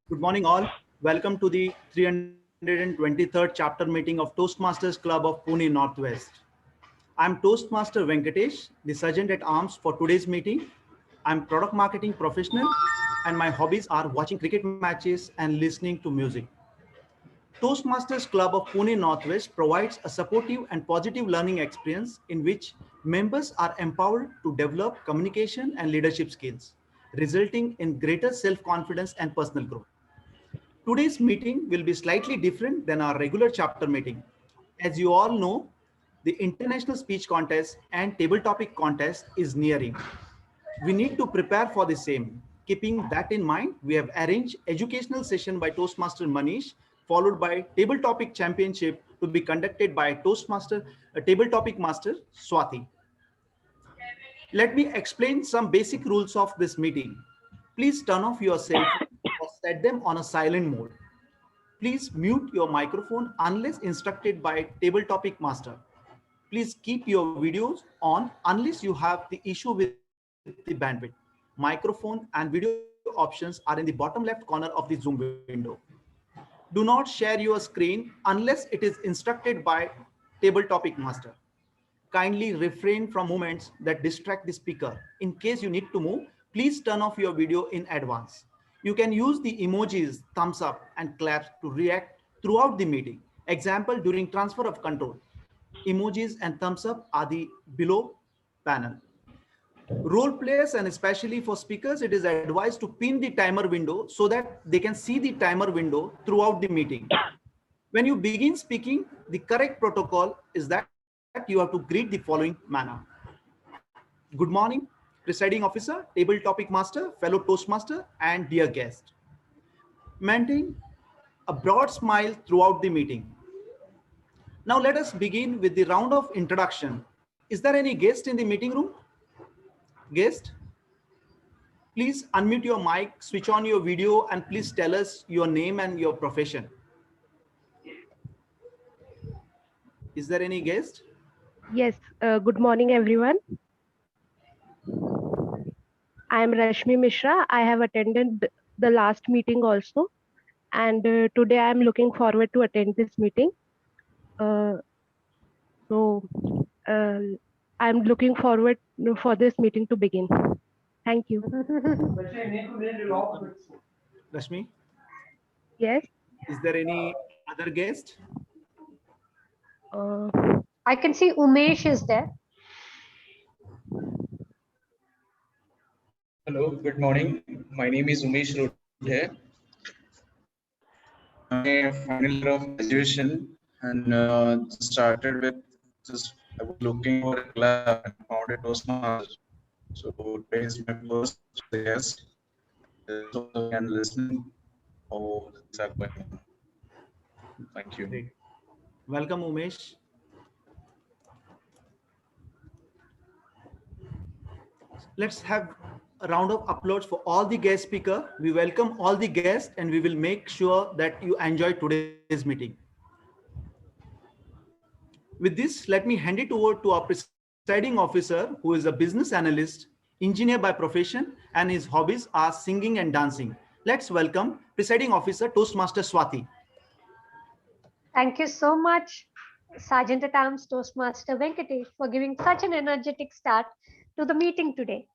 Good morning, all. Welcome to the 323rd chapter meeting of Toastmasters Club of Pune Northwest. I'm Toastmaster Venkatesh, the Sergeant at Arms for today's meeting. I'm product marketing professional, and my hobbies are watching cricket matches and listening to music. Toastmasters Club of Pune Northwest provides a supportive and positive learning experience in which members are empowered to develop communication and leadership skills, resulting in greater self-confidence and personal growth. Today's meeting will be slightly different than our regular chapter meeting. As you all know, the International Speech Contest and Table Topic Contest is nearing. We need to prepare for the same. Keeping that in mind, we have arranged educational session by Toastmaster Manish, followed by Table Topic Championship to be conducted by Table Topic Master Swati. Let me explain some basic rules of this meeting. Please turn off your cell phone or set them on a silent mode. Please mute your microphone unless instructed by Table Topic Master. Please keep your videos on unless you have the issue with the bandwidth. Microphone and video options are in the bottom left corner of the Zoom window. Do not share your screen unless it is instructed by Table Topic Master. Kindly refrain from movements that distract the speaker. In case you need to move, please turn off your video in advance. You can use the emojis, thumbs up, and claps to react throughout the meeting. Example during transfer of control. Emojis and thumbs up are the below panel. Role players and especially for speakers, it is advised to pin the timer window so that they can see the timer window throughout the meeting. When you begin speaking, the correct protocol is that you have to greet the following manner. Good morning, presiding officer, table topic master, fellow toastmaster, and dear guest. Maintain a broad smile throughout the meeting. Now let us begin with the round of introduction. Is there any guest in the meeting room? Guest? Please unmute your mic, switch on your video, and please tell us your name and your profession. Is there any guest? Yes, good morning, everyone. I am Rashmi Mishra. I have attended the last meeting also, and today I am looking forward to attend this meeting. Uh, so, uh, I am looking forward for this meeting to begin. Thank you. Rashmi? Yes. Is there any other guest? Uh, I can see Umesh is there. Hello, good morning. My name is Umesh Rudhe. My final year of graduation and started with just I was looking for a club and found a Toastmasters. So today is my first guest. So I can listen how things are going on. Thank you. Great. Welcome, Umesh. Let's have a round of applause for all the guest speaker. We welcome all the guests and we will make sure that you enjoy today's meeting. With this, let me hand it over to our presiding officer, who is a business analyst, engineer by profession, and his hobbies are singing and dancing. Let's welcome presiding officer Toastmaster Swati. Thank you so much, Sergeant at Arms Toastmaster Venkatesh, for giving such an energetic start to the meeting today.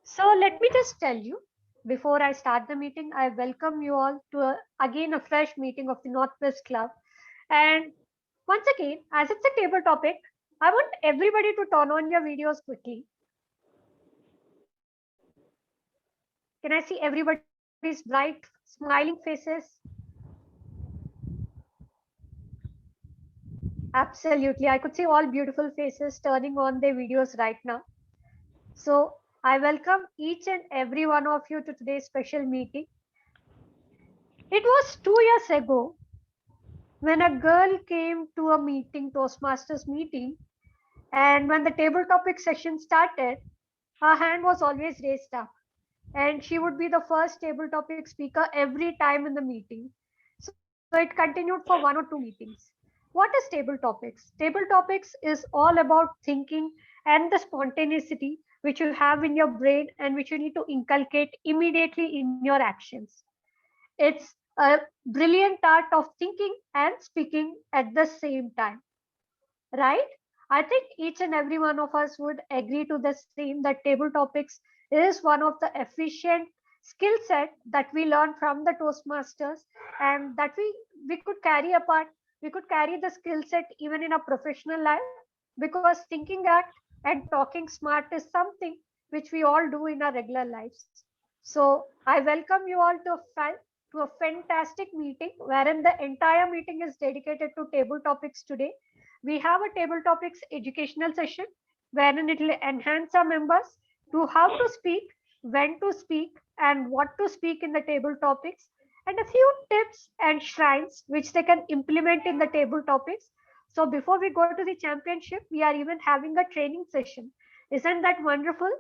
So let me just tell you, before I start the meeting, I welcome you all to again a fresh meeting of the Northwest Club. And once again, as it's a table topic, I want everybody to turn on your videos quickly. Can I see everybody's bright, smiling faces? Absolutely. I could see all beautiful faces turning on their videos right now. So I welcome each and every one of you to today's special meeting. It was 2 years ago when a girl came to a meeting, Toastmasters meeting, and when the table topic session started, her hand was always raised up. And she would be the first table topic speaker every time in the meeting. So it continued for 1 or 2 meetings. What is table topics? Table topics is all about thinking and the spontaneity which you have in your brain and which you need to inculcate immediately in your actions. It's a brilliant art of thinking and speaking at the same time, right? I think each and every one of us would agree to the same that table topics is one of the efficient skill set that we learn from the Toastmasters, and that we could carry apart. We could carry the skill set even in a professional life, because thinking that and talking smart is something which we all do in our regular lives. So I welcome you all to a fantastic meeting wherein the entire meeting is dedicated to table topics today. We have a table topics educational session wherein it will enhance our members to how to speak, when to speak, and what to speak in the table topics, and a few tips and shrines which they can implement in the table topics. So before we go to the championship, we are even having a training session. Isn't that wonderful?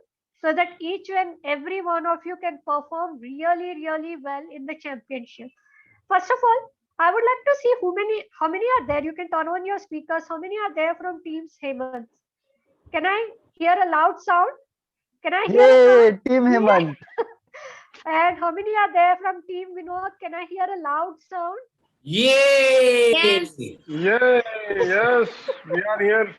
So that each and every one of you can perform really, really well in the championship. First of all, I would like to see how many are there. You can turn on your speakers. How many are there from teams Hemant? Can I hear a loud sound? Can I hear a Yay, sound? Team Hemant. And how many are there from team Vinod? Can I hear a loud sound? Yay! Yes. Yay! Yes, we are here.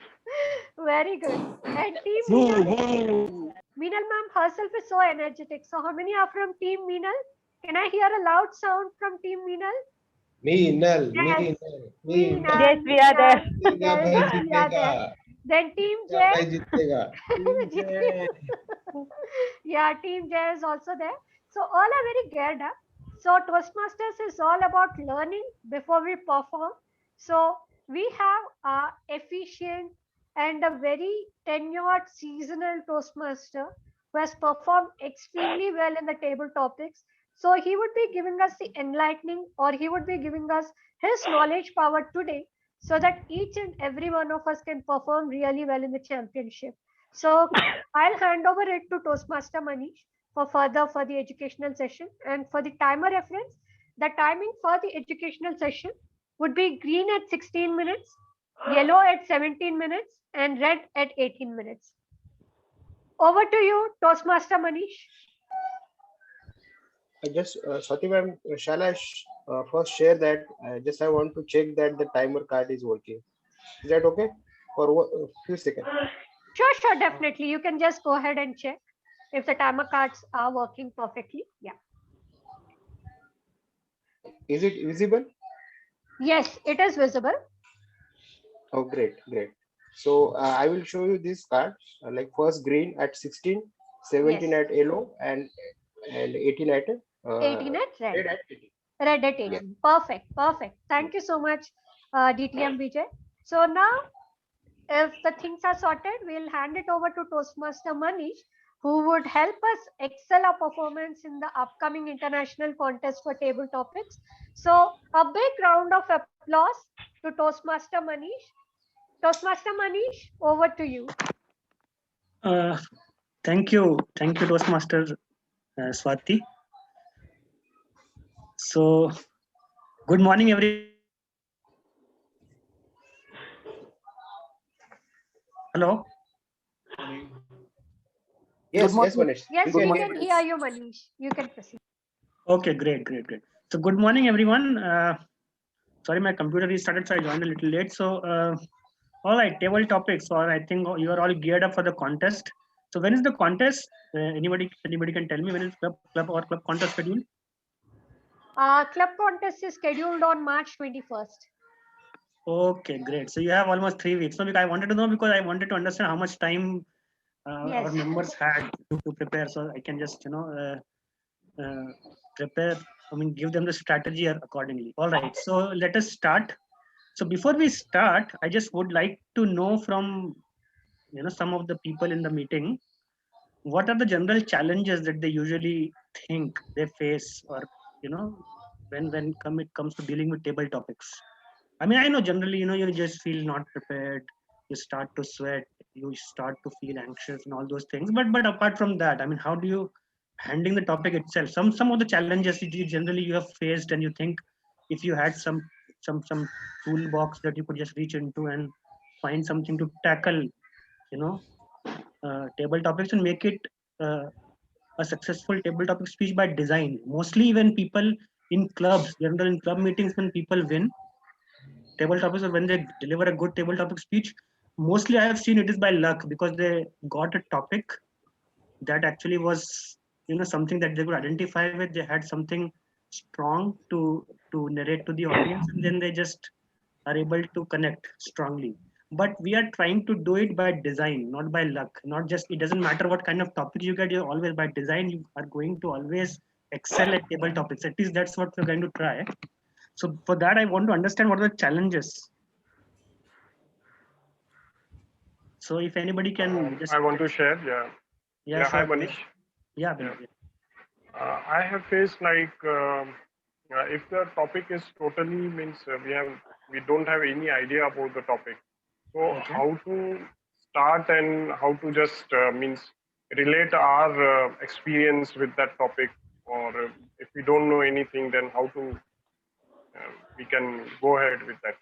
Very good. And team Meenal. Meenal ma'am herself is so energetic. So how many are from team Meenal? Can I hear a loud sound from team Meenal? Meenal, Yes. Meenal. Yes, we are there. जीतेगा भाई Yes, we are there. जीतेगा Then team भाई Jay. जीतेगा Yeah, team Jay is also there. So all are very geared up. So Toastmasters is all about learning before we perform. So we have a efficient and a very tenured seasonal Toastmaster who has performed extremely well in the table topics. So he would be giving us the enlightening, or he would be giving us his knowledge power today, so that each and every one of us can perform really well in the championship. So I'll hand over it to Toastmaster Manish for the educational session. And for the timer reference, the timing for the educational session would be green at 16 minutes, yellow at 17 minutes, and red at 18 minutes. Over to you, Toastmaster Manish. I just Swati ma'am, shall I first share that? I want to check that the timer card is working. Is that okay? For a few seconds. Sure, definitely. You can just go ahead and check if the timer cards are working perfectly. Yeah. Is it visible? Yes, it is visible. Oh, great. So I will show you this card. Like first green at 16, 17 Yes. at yellow, and 18 at 18 at red. red at 18. Red at 18. Yeah. Perfect. Thank you so much, DTM Vijay. So now, if the things are sorted, we'll hand it over to Toastmaster Manish, who would help us excel our performance in the upcoming international contest for table topics. So a big round of applause to Toastmaster Manish. Toastmaster Manish, over to you. Thank you, Toastmaster Swati. So, good morning, everyone. Hello. Yes, morning. Manish. Yes, We we can can hear you, Manish. You can proceed. Okay, great. So, good morning, everyone. Sorry, my computer restarted, so I joined a little late. So, all right, table topics. Or I think you are all geared up for the contest. So, when is the contest? Anybody can tell me when is club contest scheduled? Club contest is scheduled on March 21st. Okay, great. So you have almost 3 weeks. So I wanted to know, because I wanted to understand how much time Yes. our members had to prepare, so I can just prepare. I mean, give them the strategy accordingly. All right. So let us start. So before we start, I just would like to know from some of the people in the meeting, what are the general challenges that they usually think they face, or when it comes to dealing with table topics. I mean, I know generally, you just feel not prepared, you start to sweat, you start to feel anxious and all those things. But apart from that, I mean, how do you handling the topic itself? Some of the challenges you have faced, and you think if you had some toolbox that you could just reach into and find something to tackle, table topics and make it a successful table topic speech by design. Mostly when people in clubs, general in club meetings, when people win table topics or when they deliver a good table topic speech, mostly I have seen it is by luck because they got a topic that actually was, something that they could identify with. They had something strong to narrate to the audience, and then they just are able to connect strongly. But we are trying to do it by design, not by luck. Not just, it doesn't matter what kind of topic you get, you're always by design, you are going to always excel at table topics. At least that's what we're going to try. So for that, I want to understand what are the challenges. So if anybody can just, I want to share. Yeah. sure. Hi, Manish. Yeah. I have faced like if the topic is totally means we don't have any idea about the topic. So Okay. how to start and how to just means relate our experience with that topic, or if we don't know anything, then how to we can go ahead with that.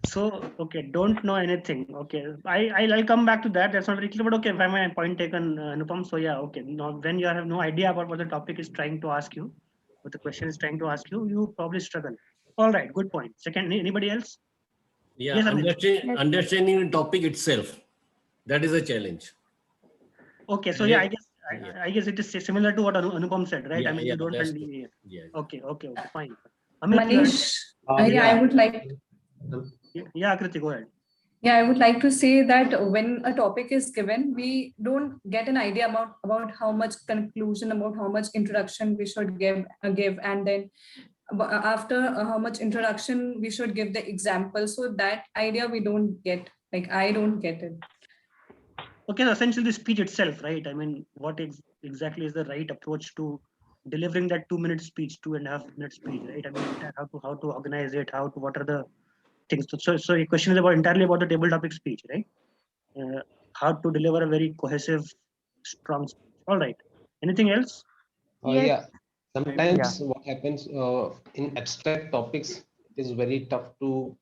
So, okay, don't know anything. Okay, I'll come back to that. That's not very clear, but okay, if I my point taken, Anupam. So yeah, okay. Now, when you have no idea about what the topic is trying to ask you, what the question is trying to ask you, you probably struggle. All right, good point. Second, anybody else? Yeah, Yes, Amit. understanding the topic itself. That is a challenge. Okay, so yeah, I guess it is similar to what Anupam said, right? Yeah, I mean, yeah, you don't that's have true. Yeah. Okay, fine. Amit, Manish, Yeah. I would like yeah, Kriti, go ahead. Yeah, I would like to say that when a topic is given, we don't get an idea about how much conclusion, about how much introduction we should give, and then after how much introduction we should give the example. So that idea we don't get. Like I don't get it. Okay, so essentially the speech itself, right? I mean, what exactly is the right approach to delivering that 2-minute speech, 2.5-minute speech, right? I mean, how to organize it, what are the things. So your question is entirely about the table topic speech, right? How to deliver a very cohesive, strong speech. All right. Anything else? Yes. Yeah, sometimes what happens in abstract topics, it is very tough to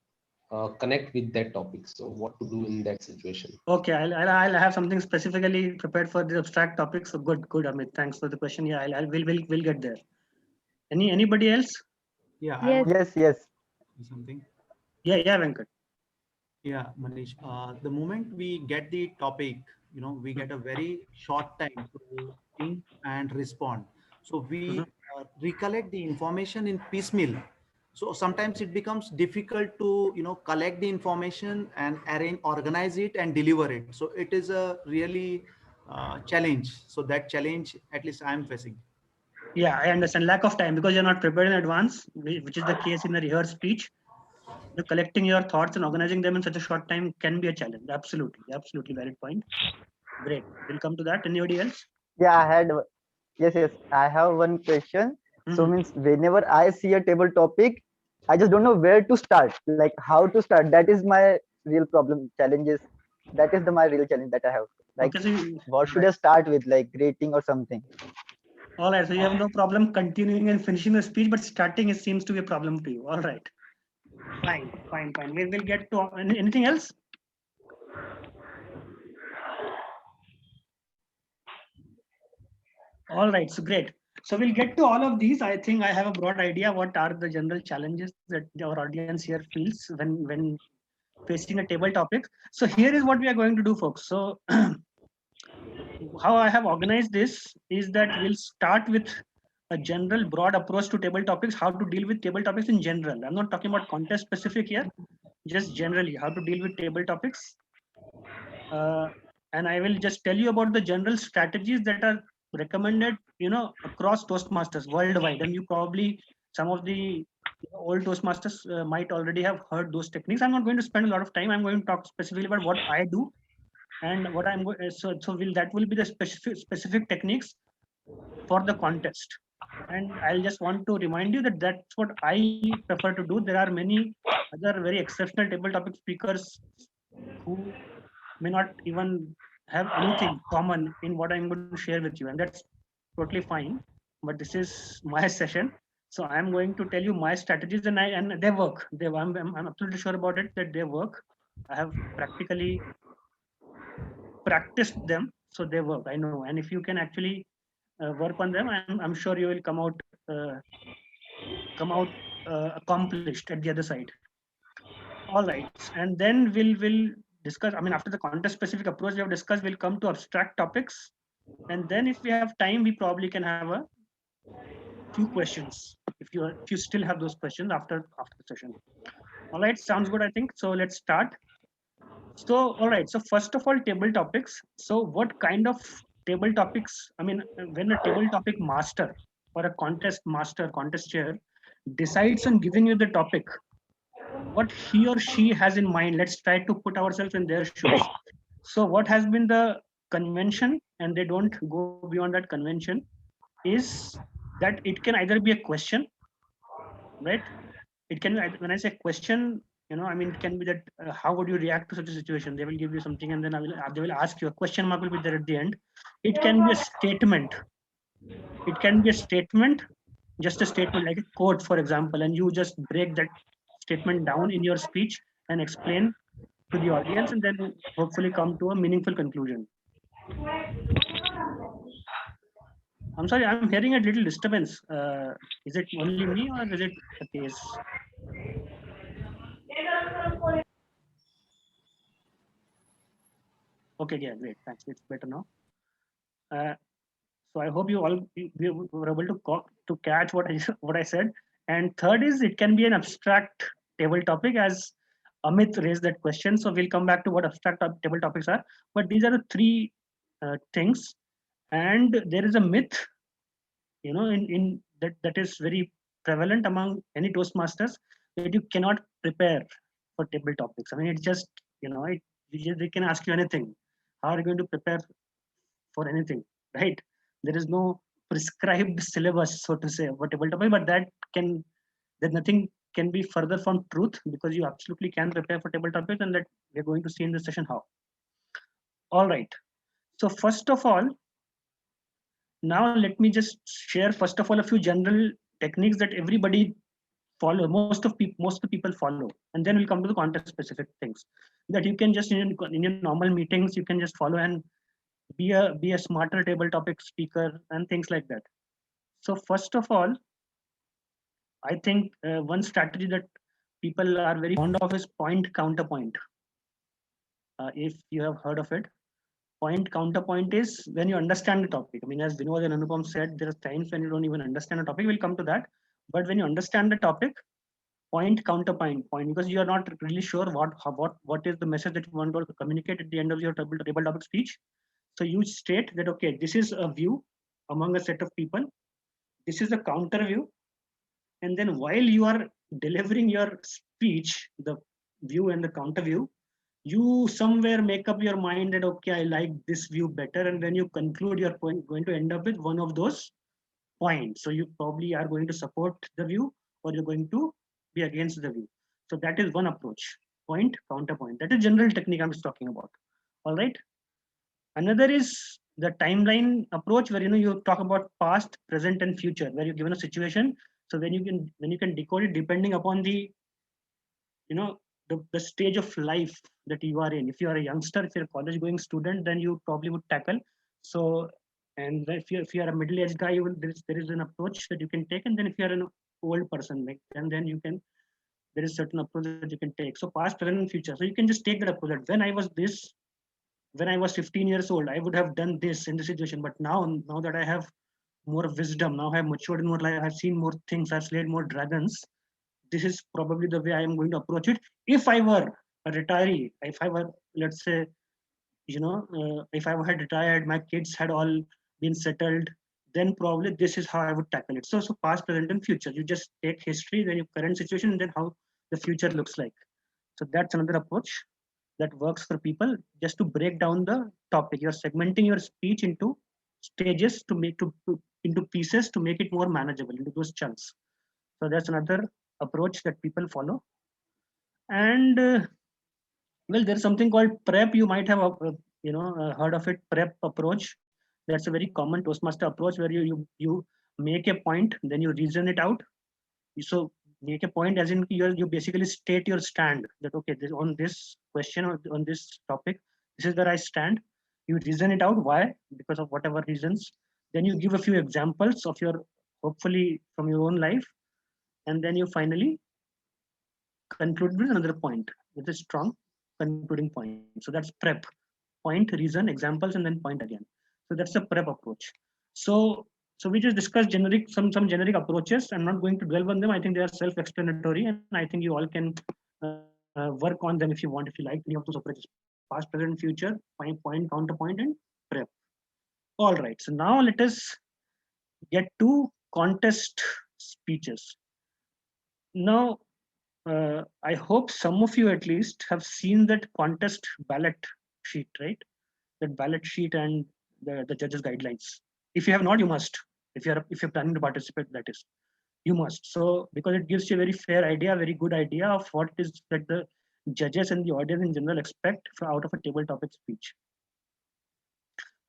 connect with that topic. So what to do in that situation? Okay, I'll have something specifically prepared for the abstract topics. So good, Amit. Thanks for the question. Yeah, we'll get there. Anybody else? Yeah. Yes. Yes. Something. Yeah, Venkat. Yeah, Manish. The moment we get the topic, we get a very short time to think and respond. So we recollect the information in piecemeal. So sometimes it becomes difficult to, collect the information and organize it and deliver it. So it is a really challenge. So that challenge, at least I'm facing. Yeah, I understand. Lack of time because you're not prepared in advance, which is the case in a rehearsed speech. Collecting your thoughts and organizing them in such a short time can be a challenge. Absolutely valid point. Great. We'll come to that. Anybody else? Yeah, yes. I have one question. So means whenever I see a table topic, I just don't know where to start, like how to start. That is my real problem, challenges. That is my real challenge that I have. Like, Okay, so what should I start with, like rating or something? All right. So you have no problem continuing and finishing the speech, but starting seems to be a problem to you. All right. Fine. We'll get to anything else. All right. So great. So we'll get to all of these. I think I have a broad idea what are the general challenges that our audience here feels when facing a table topic. So here is what we are going to do, folks. So how I have organized this is that we'll start with a general broad approach to table topics, how to deal with table topics in general. I'm not talking about contest specific here, just generally how to deal with table topics. And I will just tell you about the general strategies that are recommended, across Toastmasters worldwide. And you probably, some of the old Toastmasters might already have heard those techniques. I'm not going to spend a lot of time. I'm going to talk specifically about what I do and what I'm going. That will be the specific techniques for the contest. And I'll just want to remind you that that's what I prefer to do. There are many other very exceptional table topic speakers who may not even have anything common in what I'm going to share with you, and that's totally fine. But this is my session, so I'm going to tell you my strategies, and they work. I'm absolutely sure about it that they work. I have practically practiced them, so they work. I know, and if you can actually work on them, I'm sure you will come out come out accomplished at the other side. All right, and then we'll discuss. I mean, after the context specific approach we have discussed, we'll come to abstract topics, and then if we have time, we probably can have a few questions if you still have those questions after the session. All right, sounds good, I think. So let's start. So all right, so first of all, table topics. So what kind of table topics? I mean, when a table topic master or a contest master, contest chair decides on giving you the topic, what he or she has in mind, let's try to put ourselves in their shoes. So what has been the convention, and they don't go beyond that convention, is that it can either be a question, right? It can, when I say question, I mean, it can be that how would you react to such a situation? They will give you something, and then they will ask you, a question mark will be there at the end. It can be a statement. It can be a statement, just a statement like a quote, for example, and you just break that statement down in your speech and explain to the audience, and then hopefully come to a meaningful conclusion. I'm sorry, I'm hearing a little disturbance. Is it only me, or is it the case? Okay, yeah, great, thanks. It's better now. So I hope you all were able to catch what I said. And third is, it can be an abstract table topic, as Amit raised that question. So we'll come back to what abstract table topics are. But these are the three things. And there is a myth, in that is very prevalent among any Toastmasters, that you cannot prepare for table topics. I mean, it's just, they can ask you anything. How are you going to prepare for anything, right? There is no prescribed syllabus, so to say, for table topic, but that nothing can be further from truth, because you absolutely can prepare for table topics, and that we're going to see in this session how. All right. So first of all, now let me just share first of all a few general techniques that everybody follow, most of the people follow, and then we'll come to the context specific things that you can just in your normal meetings you can just follow and be a smarter table topic speaker and things like that. So first of all, I think one strategy that people are very fond of is point counterpoint. If you have heard of it, point counterpoint is when you understand the topic. I mean, as Vinod and Anupam said, there are times when you don't even understand a topic. We'll come to that. But when you understand the topic, point counterpoint, because you are not really sure what is the message that you want to communicate at the end of your table topic speech. So you state that, okay, this is a view among a set of people. This is a counter view. And then while you are delivering your speech, the view and the counter view, you somewhere make up your mind that, okay, I like this view better. And when you conclude, you're going to end up with one of those points. So you probably are going to support the view, or you're going to be against the view. So that is one approach, point, counterpoint. That is general technique I'm just talking about. All right. Another is the timeline approach, where you talk about past, present, and future, where you're given a situation. So when you can decode it depending upon the the stage of life that you are in. If you are a youngster, if you're a college-going student, then you probably would tackle. So, and if you are a middle-aged guy, there is an approach that you can take. And then if you are an old person, and then there is certain approach that you can take. So past, present, and future. So you can just take that approach. That when I was 15 years old, I would have done this in the situation. But now that I have more wisdom, now I have matured in more life, I've seen more things, I've slayed more dragons. This is probably the way I am going to approach it. If I were a retiree, if I were, let's say, if I had retired, my kids had all been settled, then probably this is how I would tackle it. So past, present, and future. You just take history, then your current situation, and then how the future looks like. So that's another approach that works for people, just to break down the topic. You're segmenting your speech into stages into pieces to make it more manageable, into those chunks. So that's another approach that people follow. And well, there's something called prep. You might have heard of it, prep approach. That's a very common Toastmaster approach, where you make a point, then you reason it out. So make a point as in you basically state your stand, that okay, on this question or on this topic, this is where I stand. You reason it out, why, because of whatever reasons. Then you give a few examples of hopefully from your own life. and then you finally conclude with another point with a strong concluding point. So that's prep: point, reason, examples, and then point again. So that's the prep approach. So we just discussed some generic approaches. I'm not going to dwell on them. I think they are self-explanatory, and I think you all can work on them if you want, if you like any of those approaches: past, present, future, point, counterpoint, and prep. All right. So now let us get to contest speeches. Now, I hope some of you at least have seen that contest ballot sheet, right? That ballot sheet and the judges' guidelines. If you have not, you must. If you're planning to participate, that is, you must. So because it gives you a very fair idea, very good idea of what it is that the judges and the audience in general expect out of a table topic speech.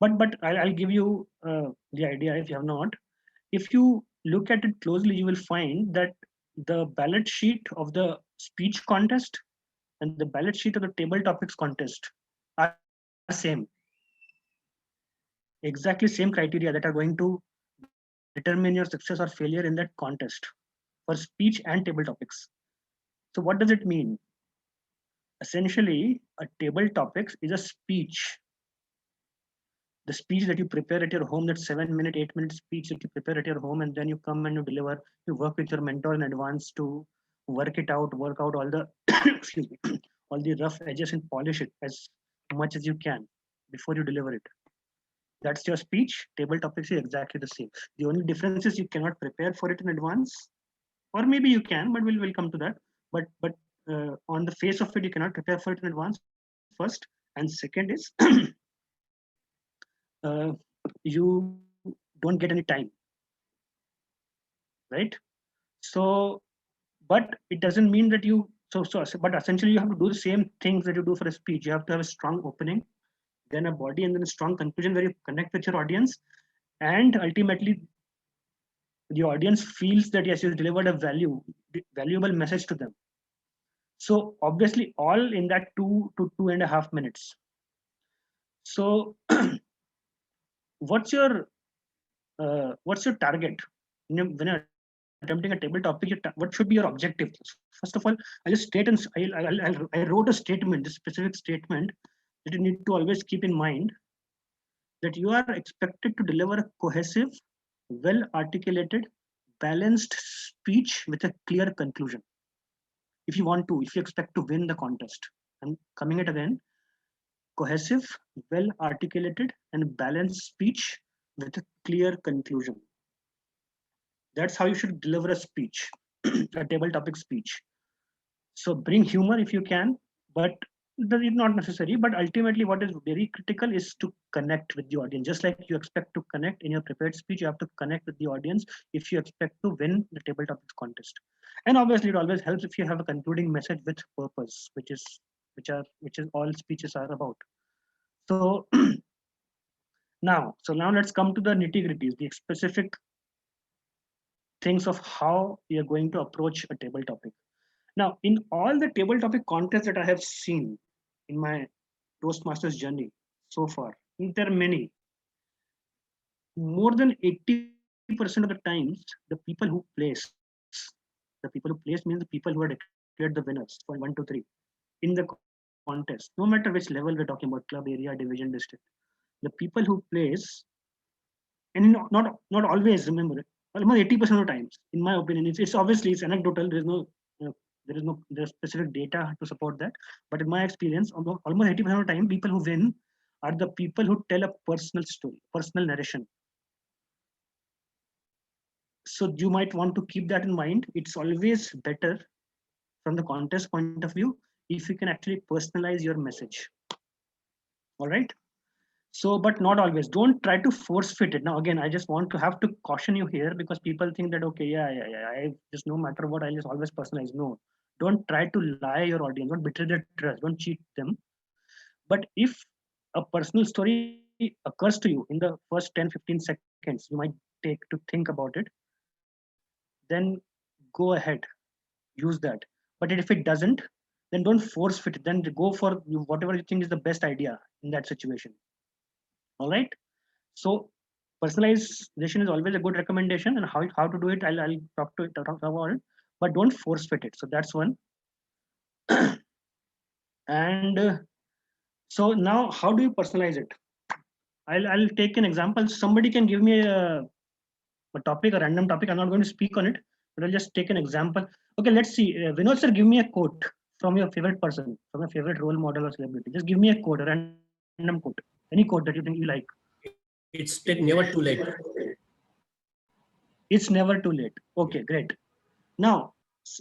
But I'll give you the idea if you have not. If you look at it closely, you will find that the ballot sheet of the speech contest and the ballot sheet of the table topics contest are same. Exactly same criteria that are going to determine your success or failure in that contest for speech and table topics. So what does it mean? Essentially, a table topics is a speech. The speech that you prepare at your home, that 7-minute, 8-minute speech that you prepare at your home, and then you come and you deliver, you work with your mentor in advance to work out all the excuse me, all the rough edges and polish it as much as you can before you deliver it. That's your speech. Table topics is exactly the same. The only difference is you cannot prepare for it in advance, or maybe you can, but we'll come to that. But on the face of it, you cannot prepare for it in advance, first. And second is you don't get any time, right? So, but it doesn't mean that you, but essentially you have to do the same things that you do for a speech. You have to have a strong opening, then a body, and then a strong conclusion where you connect with your audience. And ultimately, the audience feels that yes, you delivered a valuable message to them. So obviously all in that 2 to 2.5 minutes. So what's your target when you're attempting a table topic? What should be your objective? First of all, I'll just state, and I wrote a statement, a specific statement that you need to always keep in mind, that you are expected to deliver a cohesive, well articulated, balanced speech with a clear conclusion. If you expect to win the contest. I'm coming it again: cohesive, well articulated, and balanced speech with a clear conclusion. That's how you should deliver a speech, a table topic speech. So bring humor if you can, but that is not necessary. But ultimately, what is very critical is to connect with the audience. Just like you expect to connect in your prepared speech, you have to connect with the audience if you expect to win the table topics contest. And obviously, it always helps if you have a concluding message with purpose, which is all speeches are about. So now let's come to the nitty-gritties, the specific things of how you're going to approach a table topic. Now, in all the table topic contests that I have seen in my Toastmasters journey so far, there are many. More than 80% of the times, the people who place means the people who are declared the winners for 1, 2, 3 in the contest, no matter which level we're talking about, club, area, division, district. The people who place, and not always, remember, almost 80% of the times, in my opinion, it's obviously it's anecdotal. There's specific data to support that. But in my experience, almost 80% of the time, people who win are the people who tell a personal story, personal narration. So you might want to keep that in mind. It's always better from the contest point of view if you can actually personalize your message. All right. So, but not always. Don't try to force fit it. Now, again, I just want to have to caution you here, because people think that, okay, yeah, I just, no matter what, I'll just always personalize. No, don't try to lie your audience. Don't betray their trust. Don't cheat them. But if a personal story occurs to you in the first 10, 15 seconds, you might take to think about it, then go ahead, use that. But if it doesn't, then don't force fit it. Then go for whatever you think is the best idea in that situation. All right. So personalization is always a good recommendation, and how to do it, I'll talk about it. but don't force fit it. So that's one. And so now how do you personalize it? I'll take an example. Somebody can give me a topic, a random topic. I'm not going to speak on it, but I'll just take an example. Okay, let's see. Vinod sir, give me a quote from your favorite person, from your favorite role model or celebrity. Just give me a quote, a random quote, any quote that you think you like. It's never too late. It's never too late. Okay, great. Now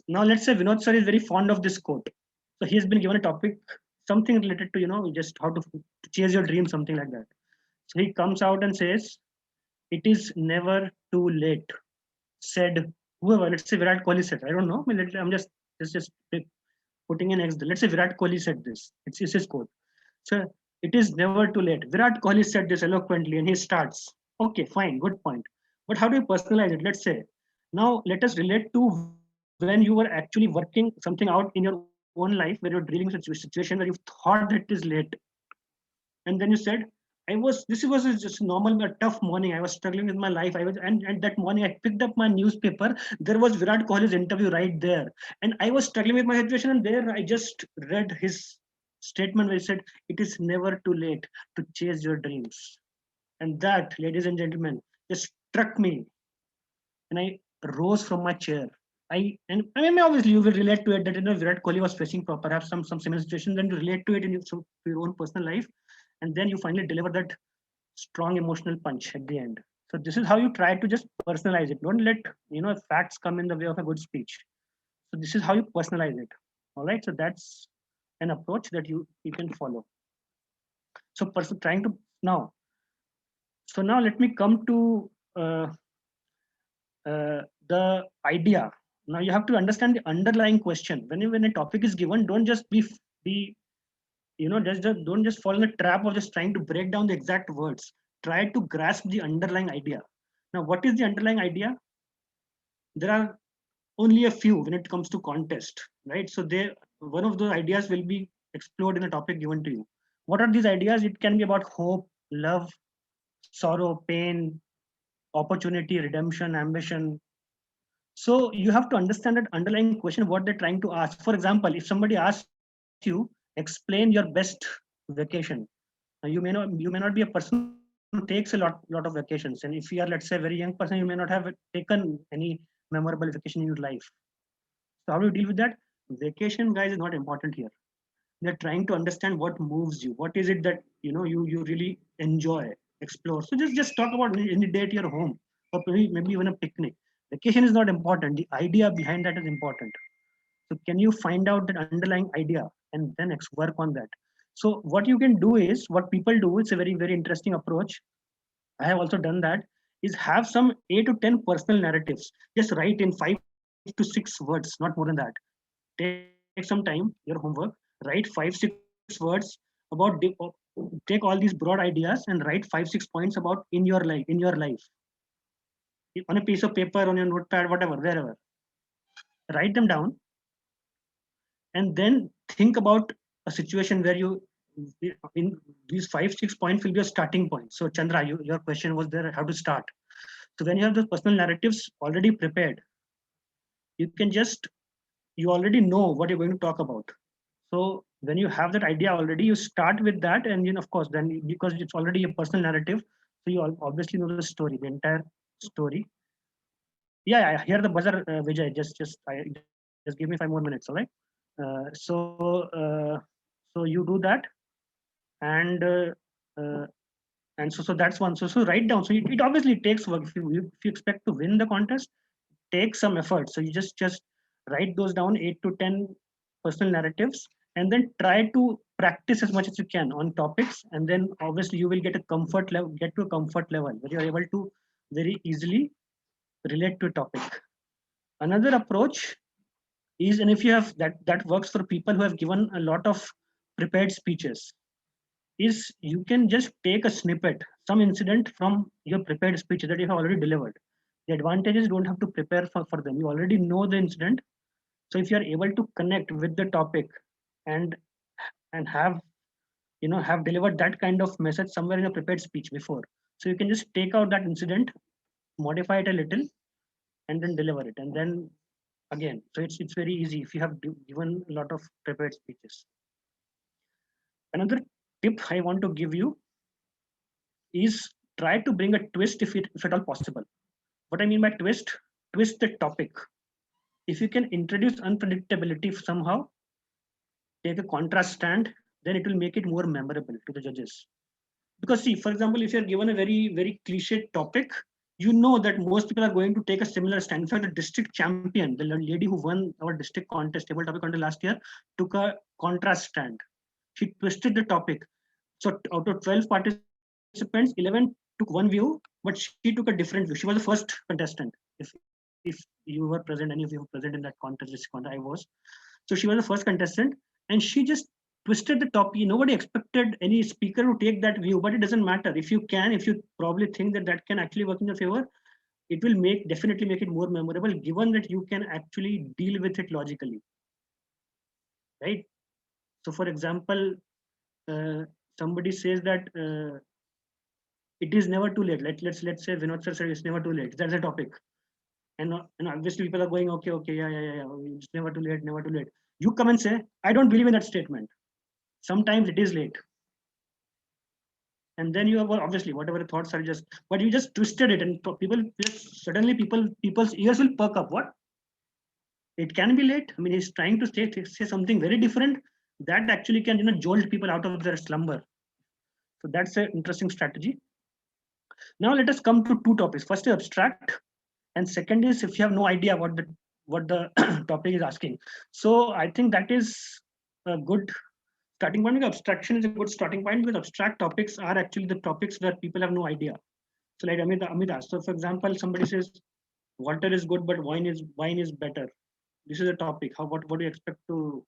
let's say Vinod sir is very fond of this quote. So he has been given a topic, something related to, just how to chase your dream, something like that. So he comes out and says, "It is never too late," said whoever. Let's say Virat Kohli said. I don't know. I'm just putting an X. Let's say Virat Kohli said this. It's his quote. So it is never too late. Virat Kohli said this eloquently, and he starts. Okay, fine, good point. But how do you personalize it? Let's say now let us relate to when you were actually working something out in your own life, where you're dealing with a situation where you thought that it is late, and then you said, this was just normal, a tough morning. I was struggling with my life. And that morning I picked up my newspaper. There was Virat Kohli's interview right there. And I was struggling with my situation. And there I just read his statement where he said, "It is never too late to chase your dreams." And that, ladies and gentlemen, just struck me. And I rose from my chair. I mean, obviously you will relate to it that Virat Kohli was facing perhaps some similar situation, then you relate to it in your own personal life. And then you finally deliver that strong emotional punch at the end. So this is how you try to just personalize it. Don't let facts come in the way of a good speech. So this is how you personalize it. All right. So that's an approach that you can follow. So trying to now. So now let me come to the idea. Now you have to understand the underlying question. When a topic is given, don't just don't just fall in the trap of just trying to break down the exact words. Try to grasp the underlying idea. Now, what is the underlying idea? There are only a few when it comes to contest, right? So one of those ideas will be explored in a topic given to you. What are these ideas? It can be about hope, love, sorrow, pain, opportunity, redemption, ambition. So you have to understand that underlying question, what they're trying to ask. For example, if somebody asks you, explain your best vacation. You may not be a person who takes a lot of vacations, and if you are, let's say, a very young person, you may not have taken any memorable vacation in your life. So how do you deal with that? Vacation, guys, is not important here. They're trying to understand what moves you. What is it that you really enjoy, explore. So just talk about any day at your home, or maybe even a picnic. Vacation is not important. The idea behind that is important. So can you find out that underlying idea and then work on that? So what you can do is, what people do, it's a very, very interesting approach. I have also done that, is have some 8 to 10 personal narratives. Just write in 5 to 6 words, not more than that. Take some time, your homework, write 5-6 words about, take all these broad ideas and write 5-6 points about in your life, on a piece of paper, on your notepad, whatever, wherever. Write them down. And then think about a situation where in these 5-6 points will be a starting point. So Chandra, your question was there, how to start. So when you have those personal narratives already prepared, you already know what you're going to talk about. So when you have that idea already, you start with that. And of course, then because it's already a personal narrative, so you obviously know the story, the entire story. Yeah, I hear the buzzer, Vijay. Just give me 5 more minutes, all right? So you do that, and so that's one. So write down. So it obviously takes work. If you expect to win the contest, take some effort. So you just write those down, 8 to 10 personal narratives, and then try to practice as much as you can on topics. And then obviously you will get to a comfort level where you're able to very easily relate to a topic. Another approach is, and if you have that works for people who have given a lot of prepared speeches, is you can just take a snippet, some incident from your prepared speech that you have already delivered. The advantage is you don't have to prepare for them. You already know the incident. So if you are able to connect with the topic and have delivered that kind of message somewhere in a prepared speech before, so you can just take out that incident, modify it a little, and then deliver it. And then again. So it's very easy if you have given a lot of prepared speeches. Another tip I want to give you is try to bring a twist if at all possible. What I mean by twist the topic. If you can introduce unpredictability somehow, take a contrast stand, then it will make it more memorable to the judges. Because see, for example, if you're given a very cliche topic, you know that most people are going to take a similar stand. In fact, the district champion, the lady who won our district contest, table topic contest last year, took a contrast stand. She twisted the topic. So out of 12 participants, 11 took one view, but she took a different view. She was the first contestant. If you were present, any of you were present in that contest, I was. So she was the first contestant, and she just twisted the topic. Nobody expected any speaker to take that view, but it doesn't matter. If you probably think that can actually work in your favor, it will definitely make it more memorable, given that you can actually deal with it logically, right? So for example, somebody says that it is never too late. Let's say Vinod sir said it's never too late. That's the topic. And obviously people are going, okay, yeah. It's never too late. You come and say, I don't believe in that statement. Sometimes it is late. And then you have obviously whatever thoughts are but you just twisted it, and suddenly people's ears will perk up. What? It can be late. I mean, he's trying to say something very different that actually can jolt people out of their slumber. So that's an interesting strategy. Now let us come to two topics. First is abstract, and second is if you have no idea what the topic is asking. So I think that is a good starting point. Abstraction is a good starting point because abstract topics are actually the topics where people have no idea. So like Amit asked. So for example, somebody says water is good, but wine is better. This is a topic. What do you expect to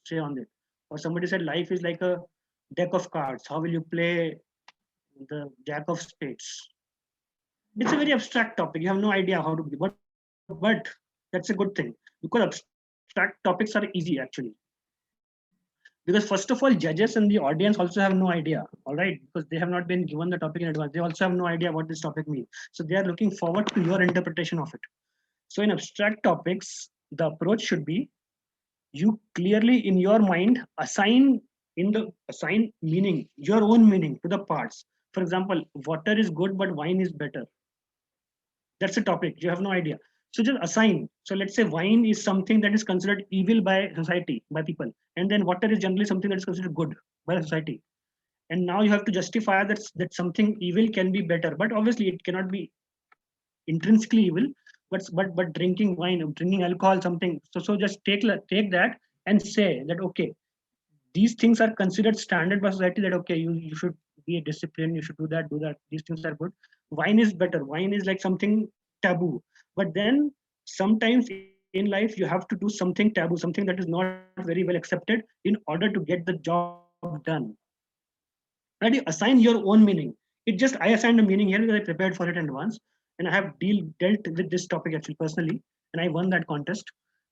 say on it? Or somebody said life is like a deck of cards. How will you play the jack of spades? It's a very abstract topic. You have no idea how to be, but that's a good thing because abstract topics are easy actually. Because first of all, judges and the audience also have no idea, all right? Because they have not been given the topic in advance. They also have no idea what this topic means. So they are looking forward to your interpretation of it. So in abstract topics, the approach should be you clearly in your mind assign meaning, your own meaning to the parts. For example, water is good, but wine is better. That's a topic. You have no idea. So just assign. So let's say wine is something that is considered evil by society, by people. And then water is generally something that is considered good by the society. And now you have to justify that something evil can be better. But obviously it cannot be intrinsically evil. But drinking wine, drinking alcohol, something. So just take that and say that, okay, these things are considered standard by society, that, okay, you should be a discipline, you should do that. These things are good. Wine is better. Wine is like something taboo. But then sometimes in life, you have to do something taboo, something that is not very well accepted in order to get the job done. Right? You assign your own meaning. I assigned a meaning here because I prepared for it in advance. And I have dealt with this topic actually personally, and I won that contest.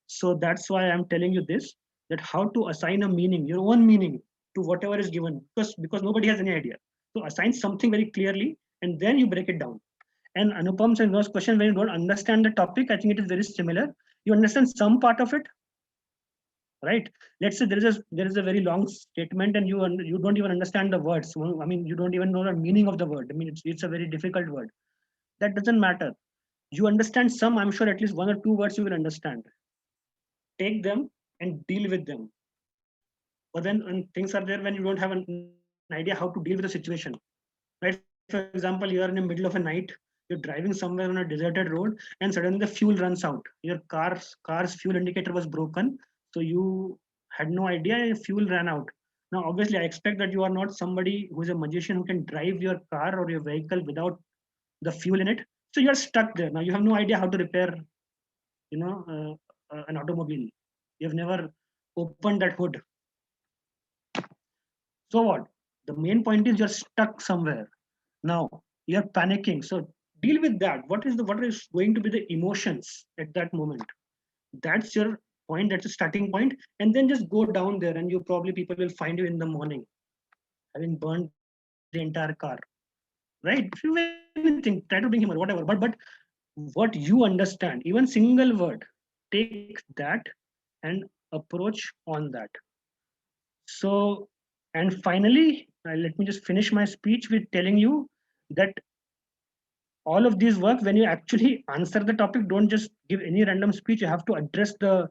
So that's why I'm telling you this, that how to assign a meaning, your own meaning to whatever is given, because nobody has any idea. So assign something very clearly, and then you break it down. And Anupam's and Vinod's question, when you don't understand the topic, I think it is very similar. You understand some part of it, right? Let's say there is a very long statement, and you don't even understand the words. I mean, you don't even know the meaning of the word. I mean, it's a very difficult word. That doesn't matter. You understand some, I'm sure at least one or two words you will understand. Take them and deal with them. But then when things are there when you don't have an idea how to deal with the situation, right? For example, you are in the middle of a night, you're driving somewhere on a deserted road, and suddenly the fuel runs out. Your car's fuel indicator was broken, so you had no idea fuel ran out. Now, obviously, I expect that you are not somebody who is a magician who can drive your car or your vehicle without the fuel in it. So you're stuck there. Now you have no idea how to repair, an automobile. You've never opened that hood. So what? The main point is you're stuck somewhere. Now you're panicking. So deal with that. What is going to be the emotions at that moment? That's your point. That's a starting point. And then just go down there, and people will find you in the morning, having burned the entire car. Right? If you anything, try to bring him or whatever. But what you understand, even single word, take that and approach on that. So, and finally, let me just finish my speech with telling you that all of these work, when you actually answer the topic, don't just give any random speech. You have to address the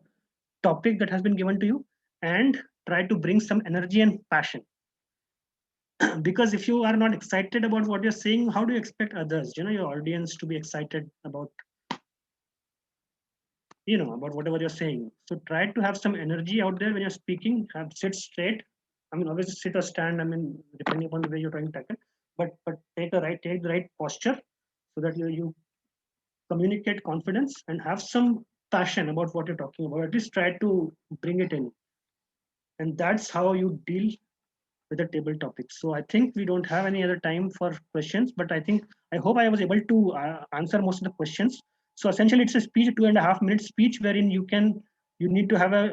topic that has been given to you and try to bring some energy and passion. Because if you are not excited about what you're saying, how do you expect others, your audience, to be excited about about whatever you're saying? So try to have some energy out there when you're speaking. Sit straight. I mean, obviously sit or stand. I mean, depending upon the way you're trying to tackle. But take the right posture so that you communicate confidence and have some passion about what you're talking about. At least try to bring it in, and that's how you deal with the table topics. So I think we don't have any other time for questions, but I hope I was able to answer most of the questions. So essentially it's a speech, 2.5 minute speech, wherein you need to have a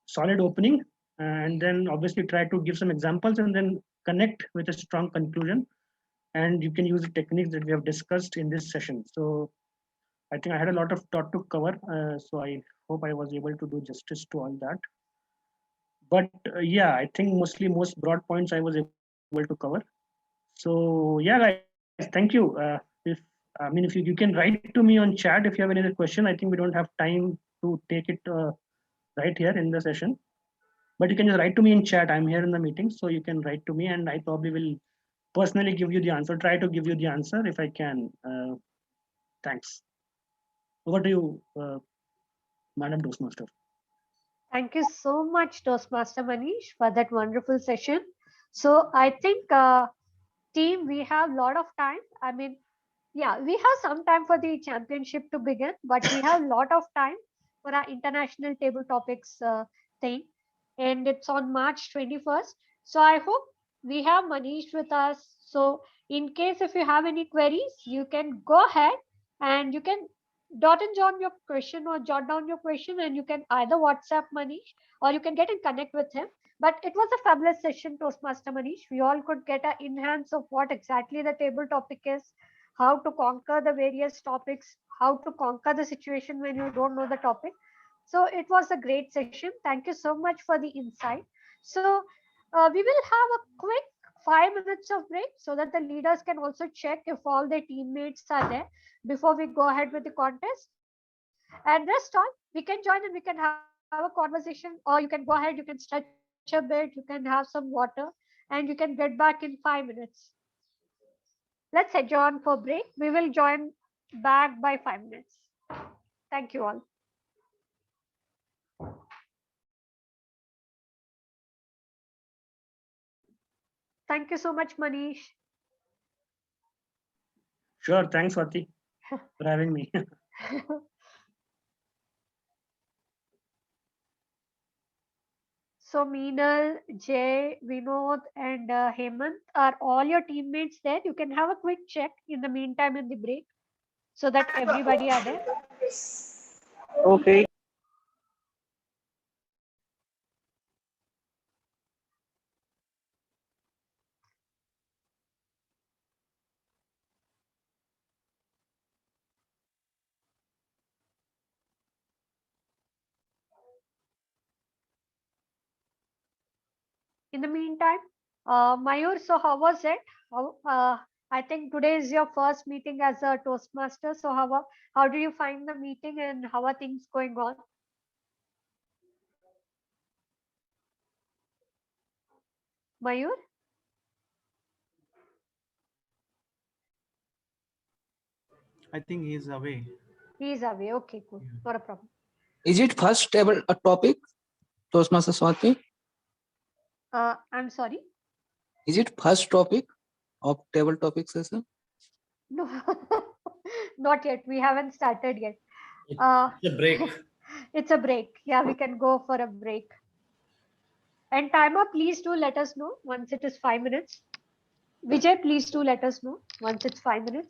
solid opening and then obviously try to give some examples and then connect with a strong conclusion. And you can use the techniques that we have discussed in this session. So I think I had a lot of thought to cover. So I hope I was able to do justice to all that. But yeah, I think most broad points I was able to cover. So yeah, guys, thank you. If you can write to me on chat if you have any other question. I think we don't have time to take it right here in the session, but you can just write to me in chat. I'm here in the meeting, so you can write to me, and I probably will personally give you the answer. Try to give you the answer if I can. Thanks. Over to you, Madam Toastmaster. Thank you so much, Toastmaster Manish, for that wonderful session. So I think, team, we have a lot of time. I mean, yeah, we have some time for the championship to begin, but we have a lot of time for our international table topics thing. And it's on March 21st. So I hope we have Manish with us. So in case if you have any queries, you can go ahead and you can jot down your question, and you can either WhatsApp Manish or you can get in connect with him. But it was a fabulous session, Toastmaster Manish. We all could get an enhance of what exactly the table topic is, how to conquer the various topics, how to conquer the situation when you don't know the topic. So it was a great session. Thank you so much for the insight. So we will have a quick 5 minutes of break so that the leaders can also check if all their teammates are there before we go ahead with the contest. And rest all, we can join and we can have a conversation, or you can go ahead, you can stretch a bit, you can have some water, and you can get back in 5 minutes. Let's adjourn for break. We will join back by 5 minutes. Thank you all. Thank you so much, Manish. Sure, thanks, Swati, for having me. So Meenal, Jay, Vinod, and Hemant are all your teammates there. You can have a quick check in the meantime in the break so that everybody are there. Okay. In the meantime, Mayur, so how was it? I think today is your first meeting as a Toastmaster. So how do you find the meeting and how are things going on? Mayur? I think he's away. He is away. Okay, cool. Not a problem. Is it first table a topic, Toastmaster Swati? I'm sorry. Is it first topic of table topic session? No, not yet. We haven't started yet. It's a break. It's a break. Yeah, we can go for a break. And timer, please do let us know once it is 5 minutes. Vijay, please do let us know once it's 5 minutes.